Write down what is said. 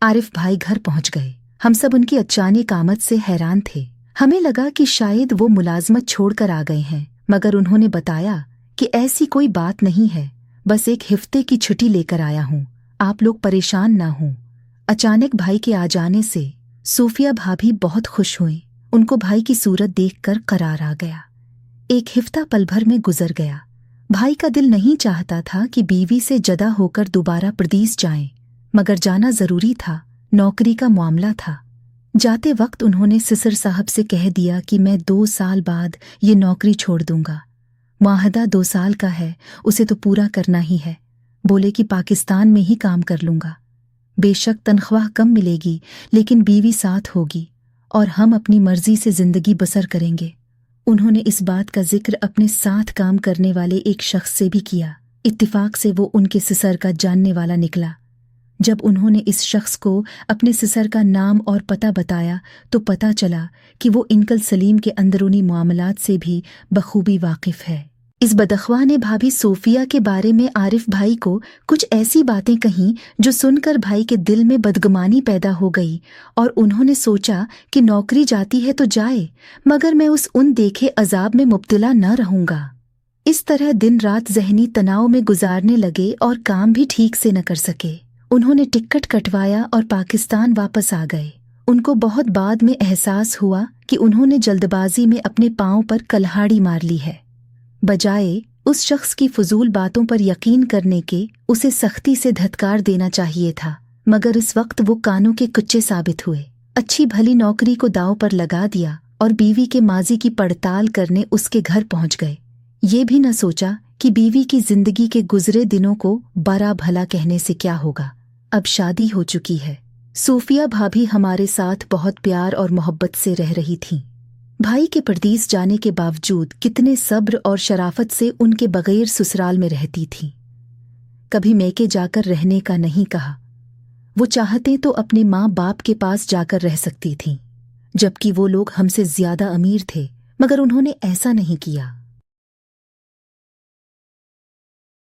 आरिफ भाई घर पहुंच गए। हम सब उनकी अचानक आमद से हैरान थे। हमें लगा कि शायद वो मुलाजमत छोड़कर आ गए हैं, मगर उन्होंने बताया कि ऐसी कोई बात नहीं है, बस एक हफ्ते की छुट्टी लेकर आया हूँ, आप लोग परेशान ना हों। अचानक भाई के आ जाने से सूफिया भाभी बहुत खुश हुई। उनको भाई की सूरत देखकर करार आ गया। एक हफ्ता पल भर में गुजर गया। भाई का दिल नहीं चाहता था कि बीवी से जदा होकर दोबारा परदेस जाएं, मगर जाना जरूरी था, नौकरी का मामला था। जाते वक्त उन्होंने सिसर साहब से कह दिया कि मैं 2 साल बाद ये नौकरी छोड़ दूंगा। मुआहदा 2 साल का है, उसे तो पूरा करना ही है। बोले कि पाकिस्तान में ही काम कर लूंगा। बेशक तनख्वाह कम मिलेगी, लेकिन बीवी साथ होगी और हम अपनी मर्जी से जिंदगी बसर करेंगे। उन्होंने इस बात का जिक्र अपने साथ काम करने वाले एक शख्स से भी किया। इत्तिफाक से वो उनके सिसर का जानने वाला निकला। जब उन्होंने इस शख्स को अपने सिसर का नाम और पता बताया तो पता चला कि वो इनकल सलीम के अंदरूनी मामलात से भी बखूबी वाकिफ है। इस बदख्वा ने भाभी सोफिया के बारे में आरिफ भाई को कुछ ऐसी बातें कहीं जो सुनकर भाई के दिल में बदगुमानी पैदा हो गई और उन्होंने सोचा कि नौकरी जाती है तो जाए, मगर मैं उस देखे अजाब में मुब्तला न रहूंगा। इस तरह दिन रात जहनी तनाव में गुजारने लगे और काम भी ठीक से न कर सके। उन्होंने टिकट कटवाया और पाकिस्तान वापस आ गए। उनको बहुत बाद में एहसास हुआ कि उन्होंने जल्दबाजी में अपने पांव पर कल्हाड़ी मार ली है। बजाय उस शख्स की फजूल बातों पर यकीन करने के उसे सख्ती से धत्कार देना चाहिए था, मगर इस वक्त वो कानों के कुच्चे साबित हुए। अच्छी भली नौकरी को दांव पर लगा दिया और बीवी के माजी की पड़ताल करने उसके घर पहुंच गए। ये भी न सोचा कि बीवी की जिंदगी के गुजरे दिनों को बड़ा भला कहने से क्या होगा। अब शादी हो चुकी है। सूफिया भाभी हमारे साथ बहुत प्यार और मोहब्बत से रह रही थीं। भाई के परदेस जाने के बावजूद कितने सब्र और शराफत से उनके बगैर ससुराल में रहती थीं। कभी मैके जाकर रहने का नहीं कहा। वो चाहते तो अपने माँ बाप के पास जाकर रह सकती थीं, जबकि वो लोग हमसे ज्यादा अमीर थे, मगर उन्होंने ऐसा नहीं किया।